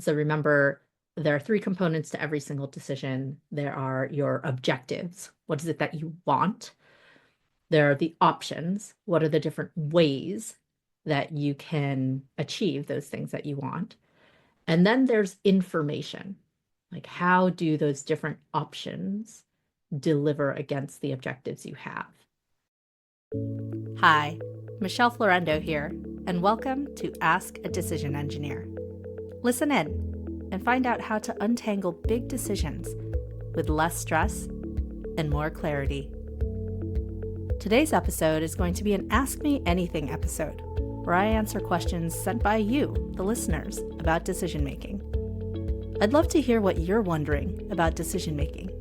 So remember, there are three components to every single decision. There are your objectives. What is it that you want? There are the options. What are the different ways that you can achieve those things that you want? And then there's information. Like, how do those different options deliver against the objectives you have? Hi, Michelle Florendo here, and welcome to Ask a Decision Engineer. Listen in and find out how to untangle big decisions with less stress and more clarity. Today's episode is going to be an Ask Me Anything episode, where I answer questions sent by you, the listeners, about decision making. I'd love to hear what you're wondering about decision making.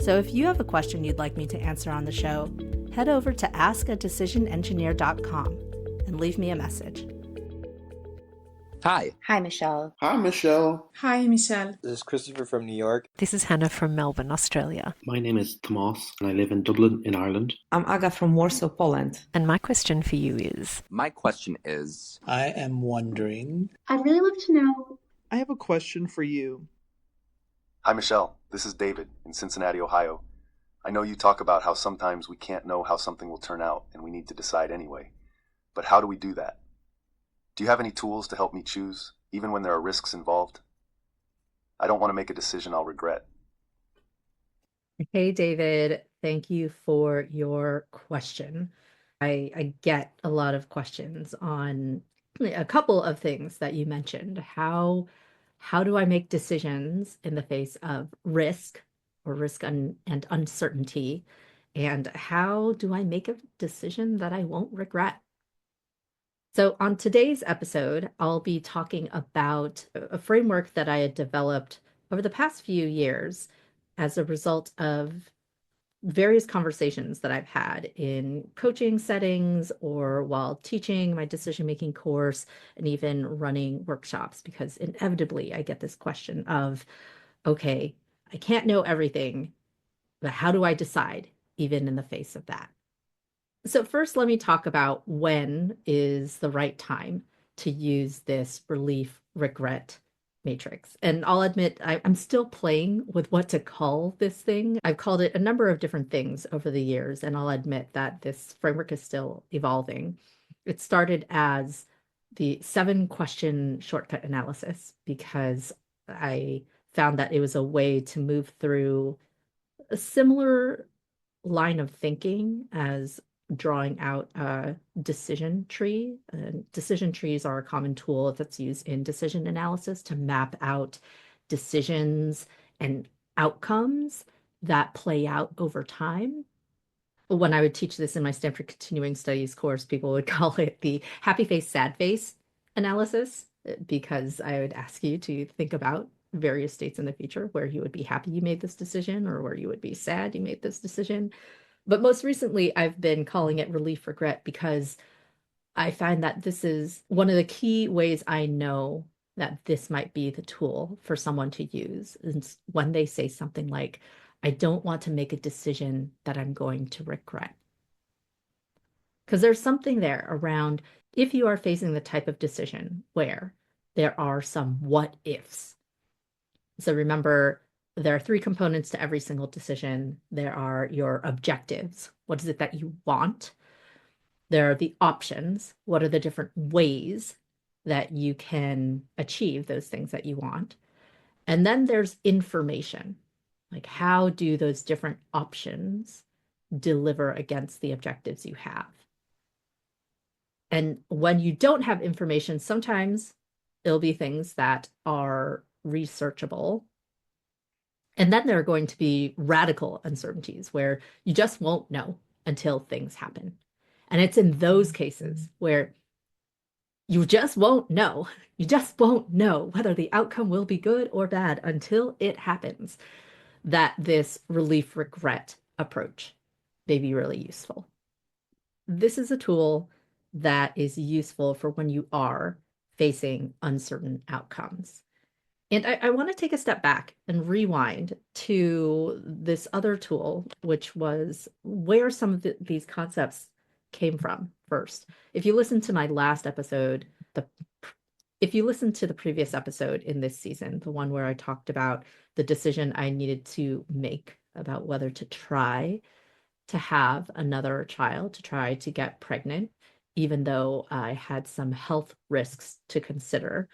So if you have a question you'd like me to answer on the show, head over to askadecisionengineer.com and leave me a message. Hi. Hi, Michelle. Hi, Michelle. Hi, Michelle. This is Christopher from New York. This is Hannah from Melbourne, Australia. My name is Tomas, and I live in Dublin, in Ireland. I'm Aga from Warsaw, Poland. And my question for you is... My question is... I am wondering... I'd really love to know... I have a question for you. Hi, Michelle. This is David in Cincinnati, Ohio. I know you talk about how sometimes we can't know how something will turn out, and we need to decide anyway. But how do we do that? Do you have any tools to help me choose, even when there are risks involved? I don't want to make a decision I'll regret. Hey, David, thank you for your question. I get a lot of questions on a couple of things that you mentioned. How do I make decisions in the face of risk or risk and uncertainty? And how do I make a decision that I won't regret? So on today's episode, I'll be talking about a framework that I had developed over the past few years as a result of various conversations that I've had in coaching settings or while teaching my decision-making course and even running workshops, because inevitably I get this question of, okay, I can't know everything, but how do I decide even in the face of that? So first, let me talk about when is the right time to use this relief regret matrix. And I'll admit, I'm still playing with what to call this thing. I've called it a number of different things over the years, and I'll admit that this framework is still evolving. It started as the 7-question shortcut analysis because I found that it was a way to move through a similar line of thinking as drawing out a decision tree. Decision trees are a common tool that's used in decision analysis to map out decisions and outcomes that play out over time. When I would teach this in my Stanford Continuing Studies course, people would call it the happy face, sad face analysis, because I would ask you to think about various states in the future where you would be happy you made this decision or where you would be sad you made this decision. But most recently, I've been calling it relief regret because I find that this is one of the key ways I know that this might be the tool for someone to use. Is when they say something like, I don't want to make a decision that I'm going to regret. Because there's something there around if you are facing the type of decision where there are some what ifs. So remember, there are three components to every single decision. There are your objectives. What is it that you want? There are the options. What are the different ways that you can achieve those things that you want? And then there's information. Like, how do those different options deliver against the objectives you have? And when you don't have information, sometimes it'll be things that are researchable. And then there are going to be radical uncertainties where you just won't know until things happen. And it's in those cases where you just won't know. You just won't know whether the outcome will be good or bad until it happens, that this relief regret approach may be really useful. This is a tool that is useful for when you are facing uncertain outcomes. And I want to take a step back and rewind to this other tool, which was where some of these concepts came from first. If you listen to my last episode, the if you listen to the previous episode in this season, the one where I talked about the decision I needed to make about whether to try to have another child, to try to get pregnant, even though I had some health risks to consider,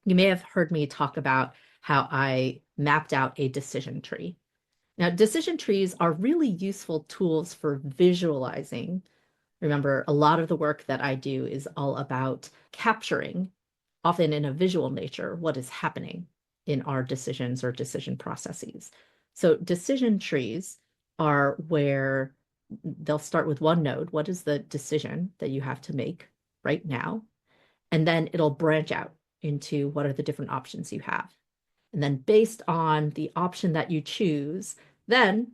you may have heard me talk about how I mapped out a decision tree. Now, decision trees are really useful tools for visualizing. Remember, a lot of the work that I do is all about capturing, often in a visual nature, what is happening in our decisions or decision processes. So decision trees are where they'll start with one node. What is the decision that you have to make right now? And then it'll branch out into what are the different options you have. And then based on the option that you choose, then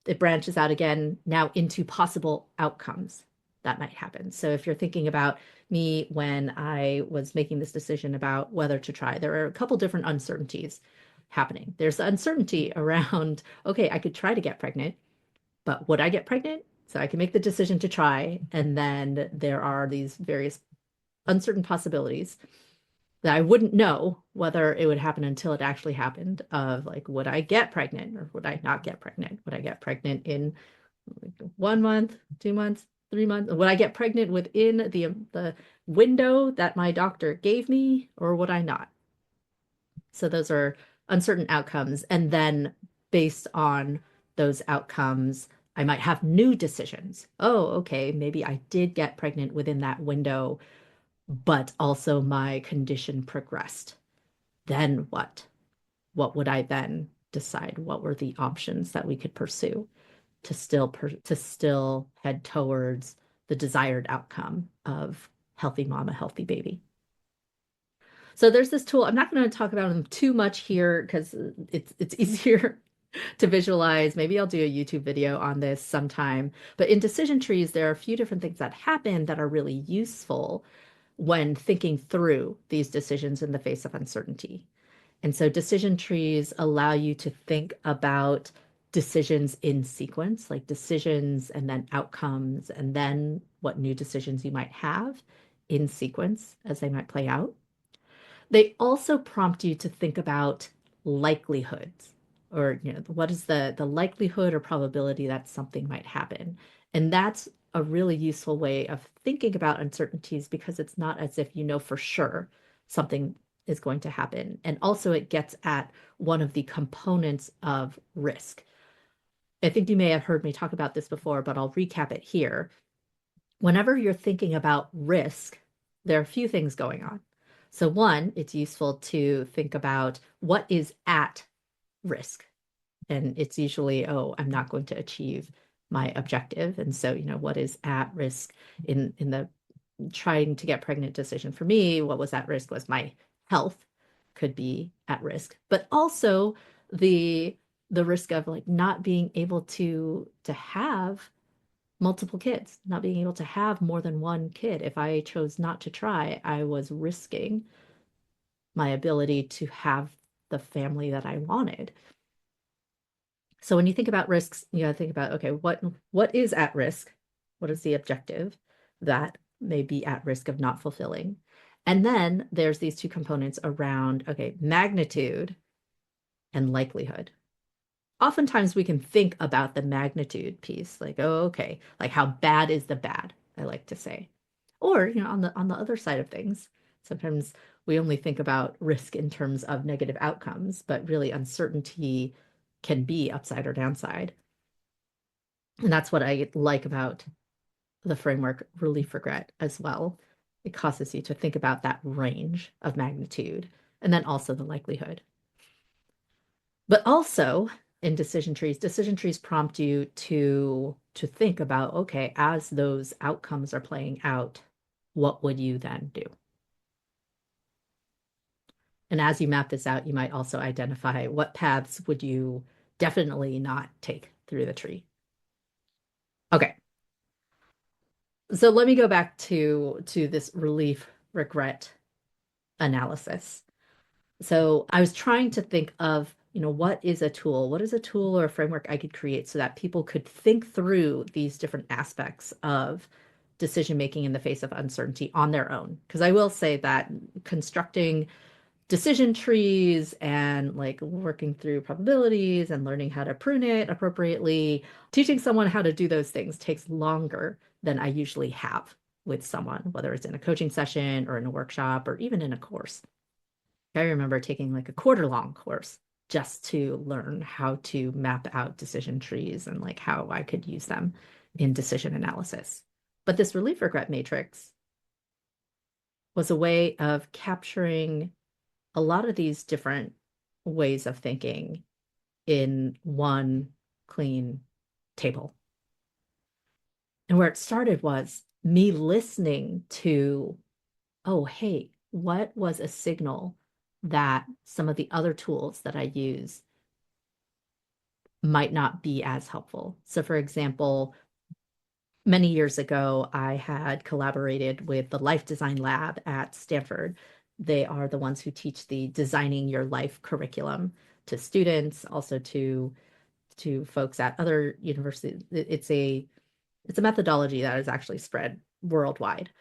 it branches out again now into possible outcomes that might happen. So if you're thinking about me when I was making this decision about whether to try, there are a couple different uncertainties happening. There's the uncertainty around, okay, I could try to get pregnant, but would I get pregnant? So I can make the decision to try. And then there are these various uncertain possibilities that I wouldn't know whether it would happen until it actually happened, of like, would I get pregnant or would I not get pregnant? Would I get pregnant in 1 month, 2 months, 3 months? Would I get pregnant within the window that my doctor gave me, or would I not? So those are uncertain outcomes. And then based on those outcomes, I might have new decisions. Oh, okay, maybe I did get pregnant within that window, but also my condition progressed. Then what? What would I then decide? What were the options that we could pursue to still head towards the desired outcome of healthy mama, healthy baby? So there's this tool. I'm not going to talk about them too much here because it's easier to visualize. Maybe I'll do a YouTube video on this sometime. But in decision trees, there are a few different things that happen that are really useful when thinking through these decisions in the face of uncertainty. And so decision trees allow you to think about decisions in sequence, like decisions and then outcomes, and then what new decisions you might have in sequence as they might play out. They also prompt you to think about likelihoods, or what is the likelihood or probability that something might happen. And that's a really useful way of thinking about uncertainties, because it's not as if you know for sure something is going to happen. And also it gets at one of the components of risk. I think you may have heard me talk about this before, but I'll recap it here. Whenever you're thinking about risk, there are a few things going on. So one, it's useful to think about what is at risk. And it's usually, oh, I'm not going to achieve my objective. And so, what is at risk in the trying to get pregnant decision for me? What was at risk was my health could be at risk, but also the risk of like not being able to have multiple kids, not being able to have more than one kid. If I chose not to try, I was risking my ability to have the family that I wanted. So when you think about risks, you gotta think about, okay, what is at risk? What is the objective that may be at risk of not fulfilling? And then there's these two components around, okay, magnitude and likelihood. Oftentimes we can think about the magnitude piece, like, oh, okay, like how bad is the bad, I like to say. Or, on the other side of things, sometimes we only think about risk in terms of negative outcomes, but really uncertainty can be upside or downside. And that's what I like about the framework Relief Regret as well. It causes you to think about that range of magnitude and then also the likelihood. But also in decision trees prompt you to think about, okay, as those outcomes are playing out, what would you then do? And as you map this out, you might also identify what paths would you definitely not take through the tree. Okay. So let me go back to this relief regret analysis. So I was trying to think of, what is a tool? What is a tool or a framework I could create so that people could think through these different aspects of decision making in the face of uncertainty on their own. Because I will say that constructing decision trees and like working through probabilities and learning how to prune it appropriately, teaching someone how to do those things takes longer than I usually have with someone, whether it's in a coaching session or in a workshop or even in a course. I remember taking like a quarter long course just to learn how to map out decision trees and like how I could use them in decision analysis. But this relief regret matrix was a way of capturing a lot of these different ways of thinking in one clean table. And where it started was me listening to, oh, hey, what was a signal that some of the other tools that I use might not be as helpful? So, for example, many years ago, I had collaborated with the Life Design Lab at Stanford. They are the ones who teach the Designing Your Life curriculum to students, also to folks at other universities. It's a methodology that is actually spread worldwide.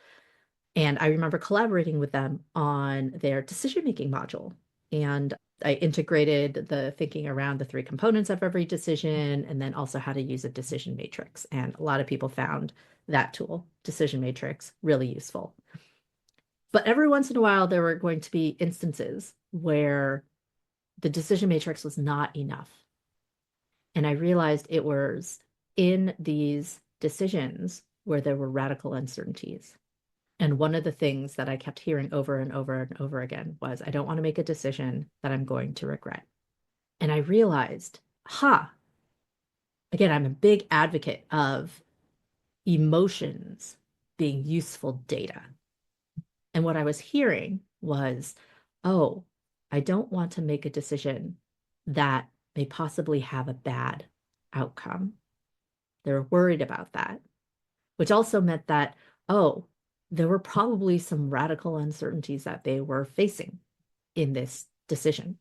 And I remember collaborating with them on their decision-making module. And I integrated the thinking around the three components of every decision, and then also how to use a decision matrix. And a lot of people found that tool, decision matrix, really useful. But every once in a while, there were going to be instances where the decision matrix was not enough. And I realized it was in these decisions where there were radical uncertainties. And one of the things that I kept hearing over and over and over again was, I don't want to make a decision that I'm going to regret. And I realized, again, I'm a big advocate of emotions being useful data. And what I was hearing was, oh, I don't want to make a decision that may possibly have a bad outcome. They're worried about that, which also meant that, oh, there were probably some radical uncertainties that they were facing in this decision.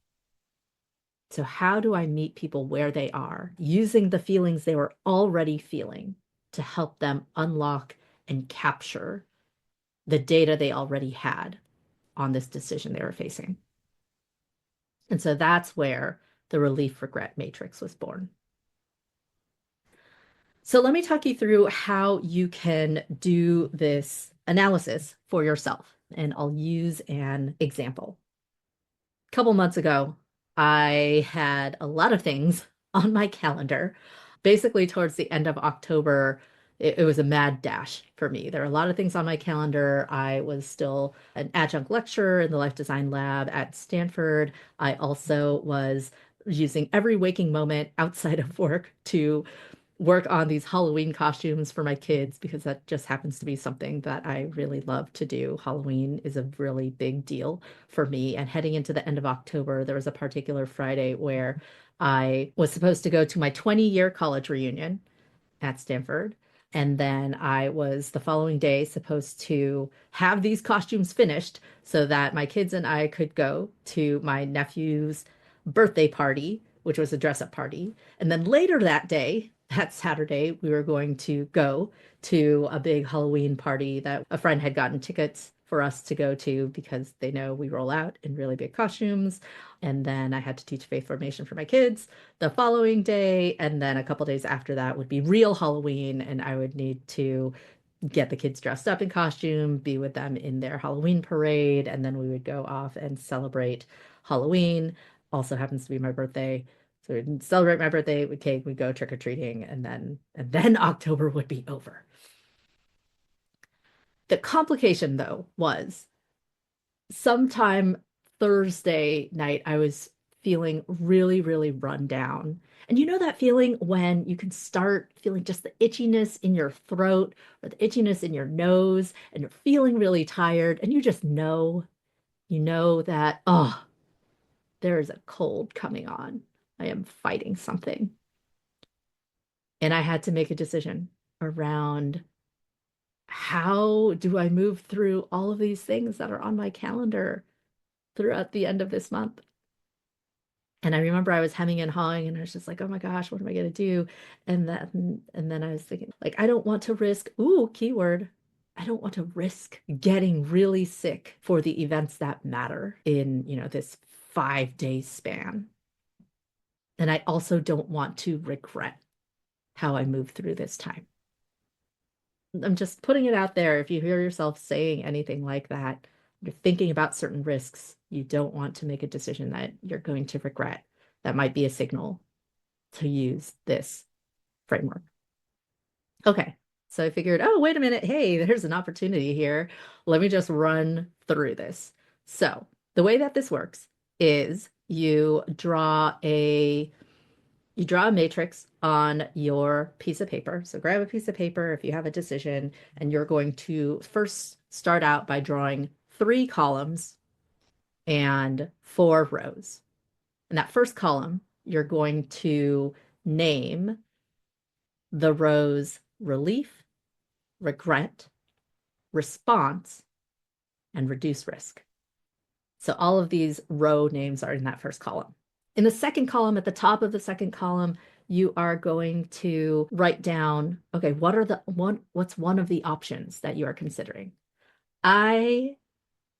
So how do I meet people where they are, using the feelings they were already feeling to help them unlock and capture the data they already had on this decision they were facing? And so that's where the relief regret matrix was born. So let me talk you through how you can do this analysis for yourself. And I'll use an example. A couple months ago, I had a lot of things on my calendar. Basically, towards the end of October, it was a mad dash for me. There were a lot of things on my calendar. I was still an adjunct lecturer in the Life Design Lab at Stanford. I also was using every waking moment outside of work to work on these Halloween costumes for my kids because that just happens to be something that I really love to do. Halloween is a really big deal for me. And heading into the end of October, there was a particular Friday where I was supposed to go to my 20-year college reunion at Stanford. And then I was the following day supposed to have these costumes finished so that my kids and I could go to my nephew's birthday party, which was a dress-up party. And then later that day, that Saturday, we were going to go to a big Halloween party that a friend had gotten tickets for us to go to because they know we roll out in really big costumes. And then I had to teach faith formation for my kids the following day. And then a couple days after that would be real Halloween. And I would need to get the kids dressed up in costume, be with them in their Halloween parade. And then we would go off and celebrate Halloween. Also happens to be my birthday. So we'd celebrate my birthday with cake, we'd go trick-or-treating, and then October would be over. The complication, though, was sometime Thursday night, I was feeling really, really run down. And you know that feeling when you can start feeling just the itchiness in your throat or the itchiness in your nose, and you're feeling really tired, and you just know, that, oh, there is a cold coming on. I am fighting something. And I had to make a decision around how do I move through all of these things that are on my calendar throughout the end of this month. And I remember I was hemming and hawing and I was just like, oh my gosh, what am I going to do? And then I was thinking, like, I don't want to risk, ooh, keyword, I don't want to risk getting really sick for the events that matter in, this 5 day span. And I also don't want to regret how I move through this time. I'm just putting it out there. If you hear yourself saying anything like that, you're thinking about certain risks, you don't want to make a decision that you're going to regret. That might be a signal to use this framework. Okay, so I figured, oh, wait a minute. Hey, there's an opportunity here. Let me just run through this. So the way that this works is you draw a matrix on your piece of paper. So grab a piece of paper if you have a decision, and you're going to first start out by drawing 3 columns and 4 rows. In that first column, you're going to name the rows relief, regret, response, and reduce risk. So all of these row names are in that first column. In the second column, at the top of the second column, you are going to write down, okay, what's one of the options that you are considering? I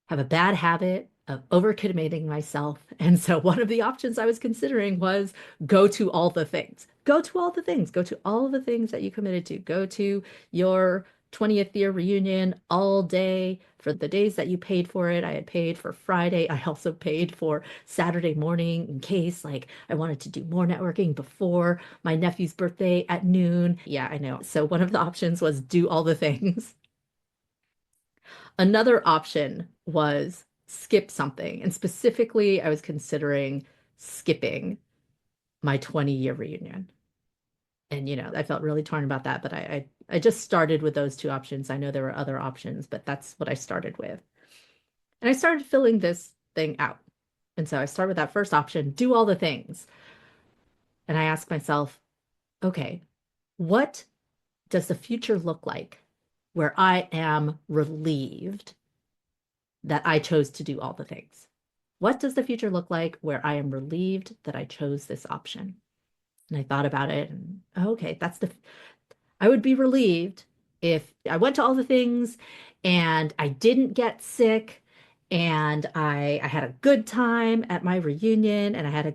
have a bad habit of overcommitting myself. And so one of the options I was considering was go to all the things. Go to all the things. Go to all of the things that you committed to. Go to your 20th year reunion all day for the days that you paid for it. I had paid for Friday. I also paid for Saturday morning in case I wanted to do more networking before my nephew's birthday at noon. Yeah, I know. So one of the options was do all the things. Another option was skip something. And specifically, I was considering skipping my 20-year reunion. And, I felt really torn about that, but I just started with those 2 options. I know there were other options, but that's what I started with. And I started filling this thing out. And so I start with that first option, do all the things. And I ask myself, okay, what does the future look like where I am relieved that I chose to do all the things? What does the future look like where I am relieved that I chose this option? And I thought about it, and okay, I would be relieved if I went to all the things and I didn't get sick and I had a good time at my reunion, and I had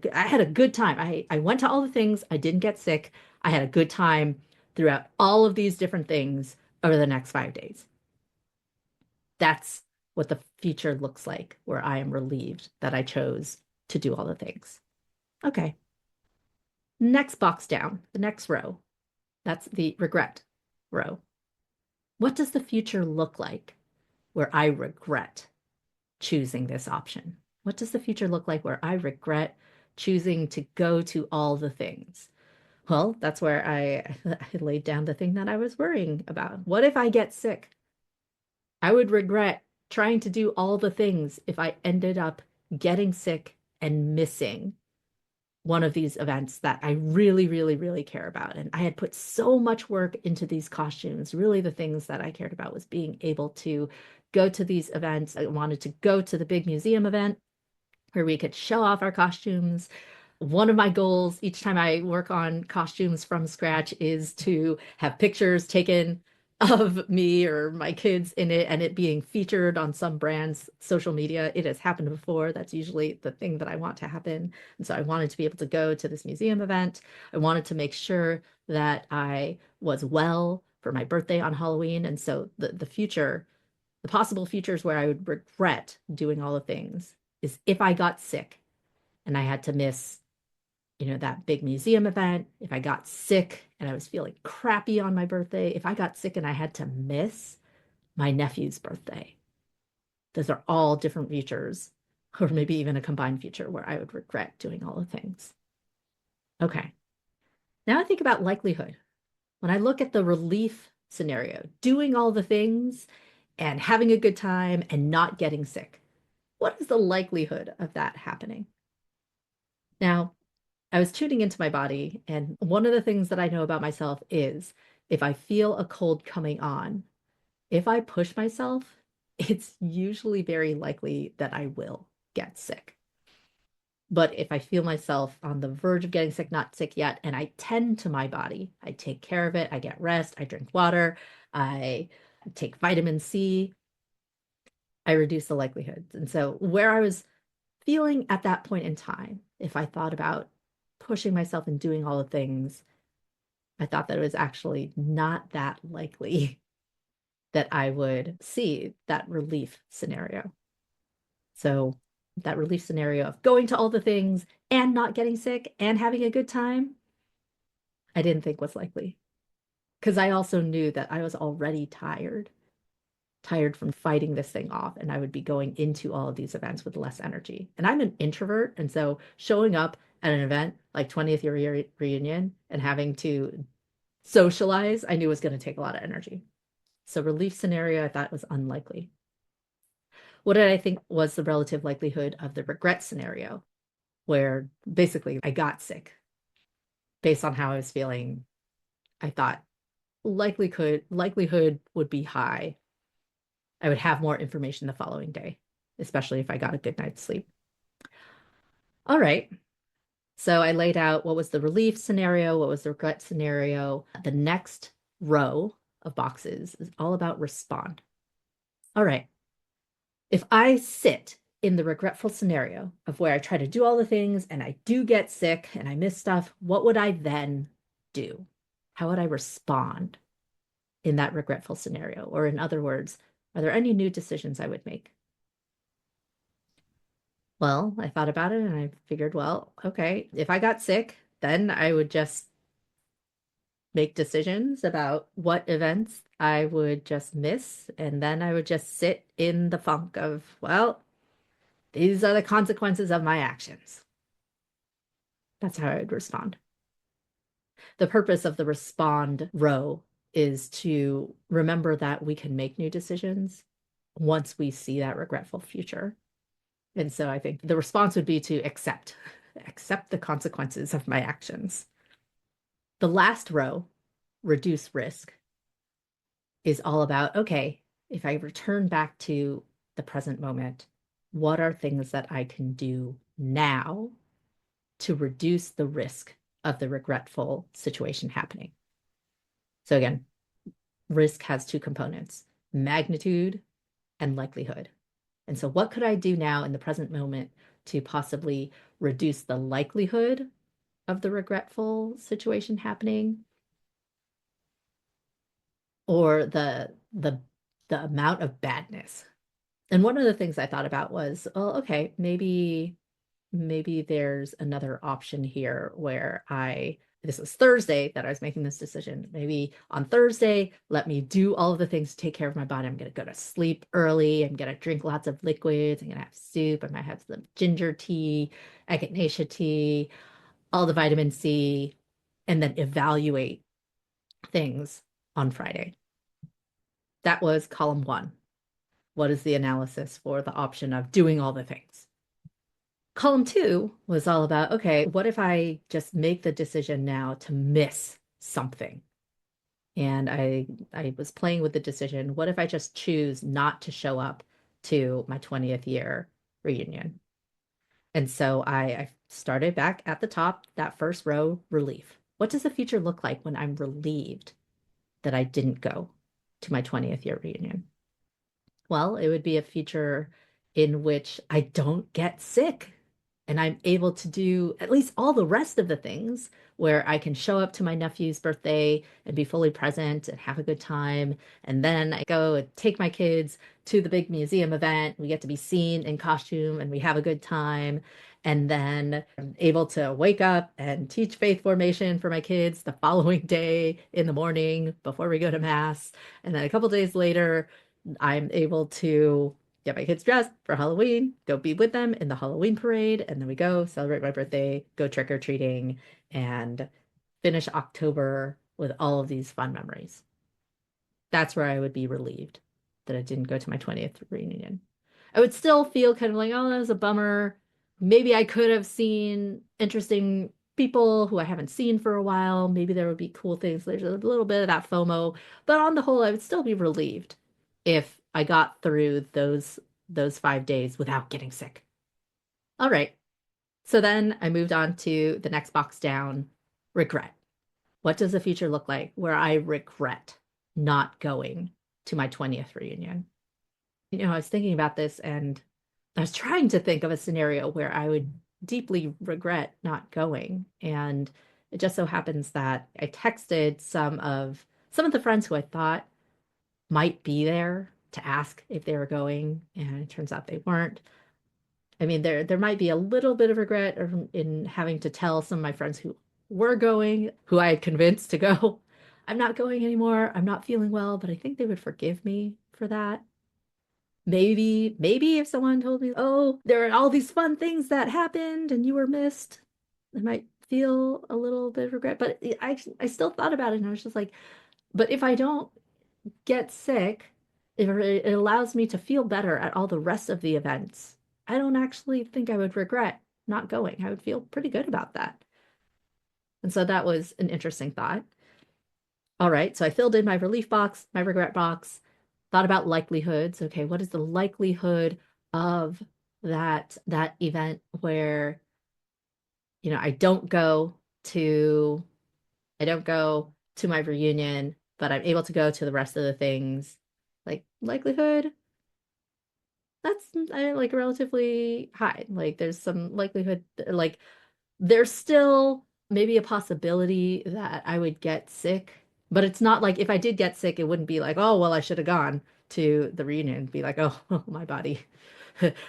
a good time. I went to all the things, I didn't get sick. I had a good time throughout all of these different things over the next 5 days. That's what the future looks like where I am relieved that I chose to do all the things. Okay. Next box down, the next row. That's the regret row. What does the future look like where I regret choosing this option? What does the future look like where I regret choosing to go to all the things? Well, that's where I laid down the thing that I was worrying about. What if I get sick? I would regret trying to do all the things if I ended up getting sick and missing one of these events that I really, really, really care about. And I had put so much work into these costumes. Really, the things that I cared about was being able to go to these events. I wanted to go to the big museum event where we could show off our costumes. One of my goals each time I work on costumes from scratch is to have pictures taken of me or my kids in it and it being featured on some brand's social media. It has happened before. That's usually the thing that I want to happen. And so I wanted to be able to go to this museum event. I wanted to make sure that I was well for my birthday on Halloween. And so the possible futures where I would regret doing all the things is if I got sick and I had to miss that big museum event, if I got sick and I was feeling crappy on my birthday, if I got sick and I had to miss my nephew's birthday. Those are all different futures, or maybe even a combined future where I would regret doing all the things. Okay. Now I think about likelihood. When I look at the relief scenario, doing all the things and having a good time and not getting sick, what is the likelihood of that happening? Now, I was tuning into my body, and one of the things that I know about myself is if I feel a cold coming on, if I push myself, it's usually very likely that I will get sick. But if I feel myself on the verge of getting sick, not sick yet, and I tend to my body, I take care of it, I get rest, I drink water, I take vitamin C, I reduce the likelihoods. And so where I was feeling at that point in time, if I thought about pushing myself and doing all the things, I thought that it was actually not that likely that I would see that relief scenario. So that relief scenario of going to all the things and not getting sick and having a good time, I didn't think was likely. Because I also knew that I was already tired from fighting this thing off, and I would be going into all of these events with less energy. And I'm an introvert, and so showing up at an event like 20th year reunion and having to socialize, I knew was going to take a lot of energy. So relief scenario, I thought was unlikely. What did I think was the relative likelihood of the regret scenario, where basically I got sick based on how I was feeling? I thought likelihood would be high. I would have more information the following day, especially if I got a good night's sleep. All right. So I laid out what was the relief scenario, what was the regret scenario. The next row of boxes is all about respond. All right. If I sit in the regretful scenario of where I try to do all the things and I do get sick and I miss stuff, what would I then do? How would I respond in that regretful scenario? Or in other words, are there any new decisions I would make? Well, I thought about it and I figured, well, okay, if I got sick, then I would just make decisions about what events I would just miss. And then I would just sit in the funk of, well, these are the consequences of my actions. That's how I would respond. The purpose of the respond row is to remember that we can make new decisions once we see that regretful future. And so I think the response would be to accept the consequences of my actions. The last row, reduce risk, is all about, okay, if I return back to the present moment, what are things that I can do now to reduce the risk of the regretful situation happening? So again, risk has two components, magnitude and likelihood. And so what could I do now in the present moment to possibly reduce the likelihood of the regretful situation happening, or the amount of badness? And one of the things I thought about was, well, okay, maybe there's another option here where this was Thursday that I was making this decision. Maybe on Thursday, let me do all of the things to take care of my body. I'm going to go to sleep early. I'm going to drink lots of liquids. I'm going to have soup. I might have some ginger tea, echinacea tea, all the vitamin C, and then evaluate things on Friday. That was column 1. What is the analysis for the option of doing all the things? Column 2 was all about, okay, what if I just make the decision now to miss something? And I was playing with the decision, what if I just choose not to show up to my 20th year reunion? And so I started back at the top, that first row, relief. What does the future look like when I'm relieved that I didn't go to my 20th year reunion? Well, it would be a future in which I don't get sick and I'm able to do at least all the rest of the things, where I can show up to my nephew's birthday and be fully present and have a good time. And then I go and take my kids to the big museum event. We get to be seen in costume and we have a good time. And then I'm able to wake up and teach faith formation for my kids the following day in the morning before we go to mass. And then a couple days later, I'm able to get my kids dressed for Halloween, go be with them in the Halloween parade, and then we go celebrate my birthday, go trick-or-treating, and finish October with all of these fun memories. That's where I would be relieved that I didn't go to my 20th reunion. I would still feel kind of like, oh, that was a bummer. Maybe I could have seen interesting people who I haven't seen for a while. Maybe there would be cool things. There's a little bit of that FOMO, but on the whole, I would still be relieved if I got through those 5 days without getting sick. All right. So then I moved on to the next box down, regret. What does the future look like where I regret not going to my 20th reunion. I was thinking about this and I was trying to think of a scenario where I would deeply regret not going. And it just so happens that I texted some of the friends who I thought might be there to ask if they were going, and it turns out they weren't. I mean, there might be a little bit of regret in having to tell some of my friends who were going, who I had convinced to go, I'm not going anymore. I'm not feeling well, but I think they would forgive me for that. Maybe if someone told me, oh, there are all these fun things that happened and you were missed, I might feel a little bit of regret. But I still thought about it and I was just like, but if I don't get sick, if it allows me to feel better at all the rest of the events, I don't actually think I would regret not going. I would feel pretty good about that. And so that was an interesting thought. All right, so I filled in my relief box, my regret box, thought about likelihoods. Okay, what is the likelihood of that event where, I don't go to my reunion, but I'm able to go to the rest of the things. Like likelihood, that's like relatively high. Like there's some likelihood, like there's still maybe a possibility that I would get sick, but it's not like if I did get sick, it wouldn't be like, oh, well, I should have gone to the reunion. It'd be like, oh, my body,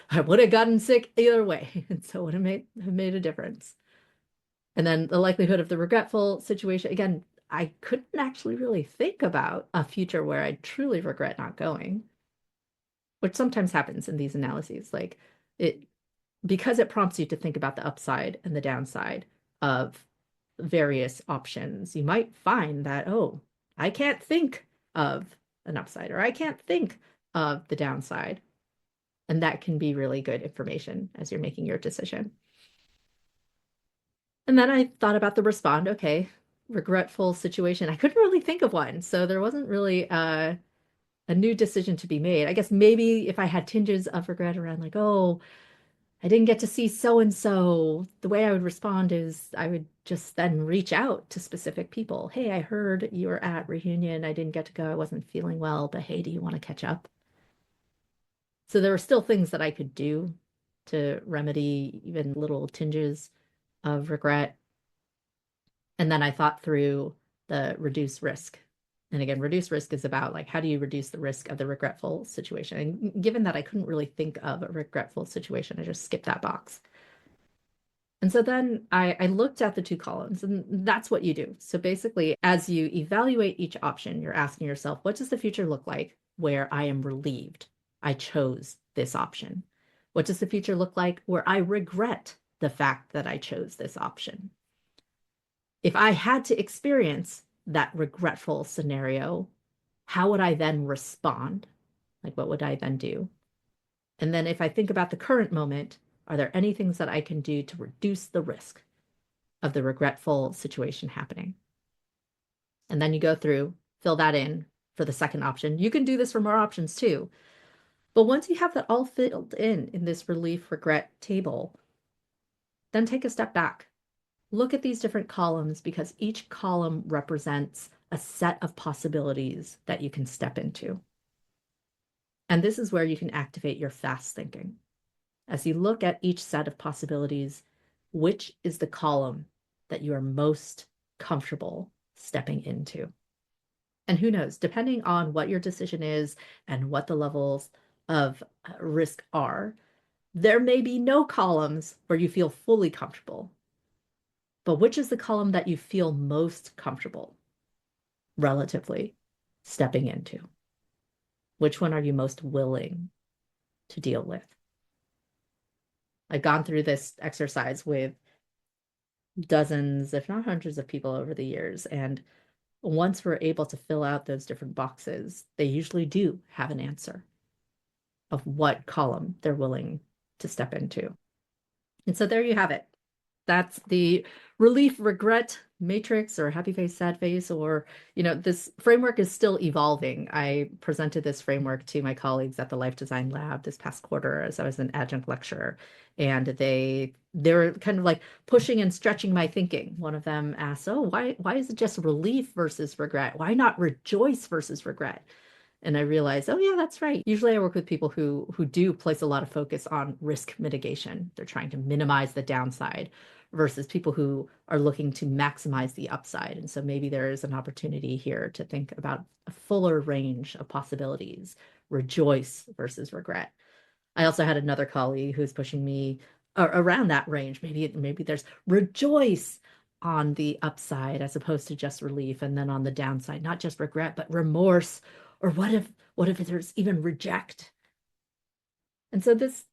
I would have gotten sick either way. And so it would have made a difference. And then the likelihood of the regretful situation, again, I couldn't actually really think about a future where I truly regret not going, which sometimes happens in these analyses. Like it, because it prompts you to think about the upside and the downside of various options, you might find that, oh, I can't think of an upside or I can't think of the downside. And that can be really good information as you're making your decision. And then I thought about the respond. Okay, regretful situation. I couldn't really think of one. So there wasn't really a new decision to be made. I guess maybe if I had tinges of regret around like, oh, I didn't get to see so and so, the way I would respond is I would just then reach out to specific people. Hey, I heard you were at reunion. I didn't get to go. I wasn't feeling well, but hey, do you want to catch up? So there were still things that I could do to remedy even little tinges of regret. And then I thought through the reduce risk. And again, reduce risk is about like, how do you reduce the risk of the regretful situation? And given that I couldn't really think of a regretful situation, I just skipped that box. And so then I looked at the two columns, and that's what you do. So basically, as you evaluate each option, you're asking yourself, what does the future look like where I am relieved I chose this option? What does the future look like where I regret the fact that I chose this option? If I had to experience that regretful scenario, how would I then respond? Like, what would I then do? And then if I think about the current moment, are there any things that I can do to reduce the risk of the regretful situation happening? And then you go through, fill that in for the second option. You can do this for more options too. But once you have that all filled in this relief regret table, then take a step back. Look at these different columns because each column represents a set of possibilities that you can step into. And this is where you can activate your fast thinking. As you look at each set of possibilities, which is the column that you are most comfortable stepping into? And who knows, depending on what your decision is and what the levels of risk are, there may be no columns where you feel fully comfortable. But which is the column that you feel most comfortable relatively stepping into? Which one are you most willing to deal with? I've gone through this exercise with dozens, if not hundreds of people over the years. And once we're able to fill out those different boxes, they usually do have an answer of what column they're willing to step into. And so there you have it. That's the relief regret matrix or happy face, sad face, or, this framework is still evolving. I presented this framework to my colleagues at the Life Design Lab this past quarter as I was an adjunct lecturer. And they were kind of like pushing and stretching my thinking. One of them asked, oh, why is it just relief versus regret? Why not rejoice versus regret? And I realized, oh yeah, that's right. Usually I work with people who do place a lot of focus on risk mitigation. They're trying to minimize the downside versus people who are looking to maximize the upside. And so maybe there is an opportunity here to think about a fuller range of possibilities, rejoice versus regret. I also had another colleague who's pushing me around that range. Maybe there's rejoice on the upside as opposed to just relief, and then on the downside, not just regret, but remorse. Or what if there's even reject? And so this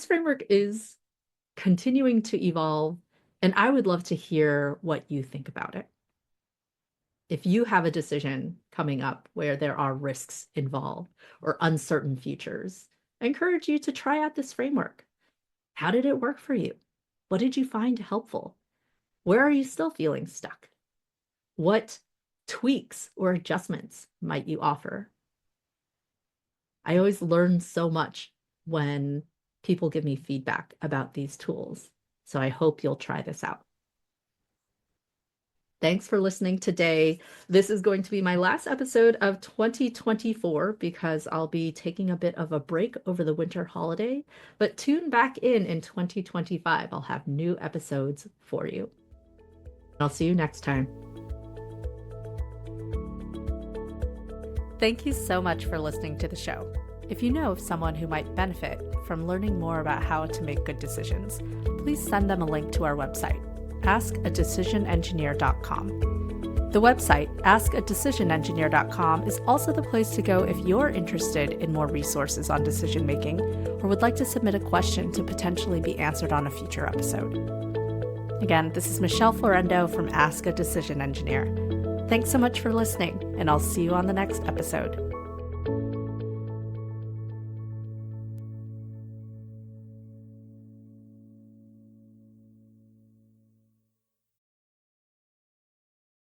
framework is continuing to evolve, and I would love to hear what you think about it. If you have a decision coming up where there are risks involved or uncertain futures, I encourage you to try out this framework. How did it work for you? What did you find helpful? Where are you still feeling stuck? What tweaks or adjustments might you offer? I always learn so much when people give me feedback about these tools. So I hope you'll try this out. Thanks for listening today. This is going to be my last episode of 2024 because I'll be taking a bit of a break over the winter holiday, but tune back in 2025. I'll have new episodes for you. I'll see you next time. Thank you so much for listening to the show. If you know of someone who might benefit from learning more about how to make good decisions, please send them a link to our website, askadecisionengineer.com. The website, askadecisionengineer.com, is also the place to go if you're interested in more resources on decision making or would like to submit a question to potentially be answered on a future episode. Again, this is Michelle Florendo from Ask a Decision Engineer. Thanks so much for listening, and I'll see you on the next episode.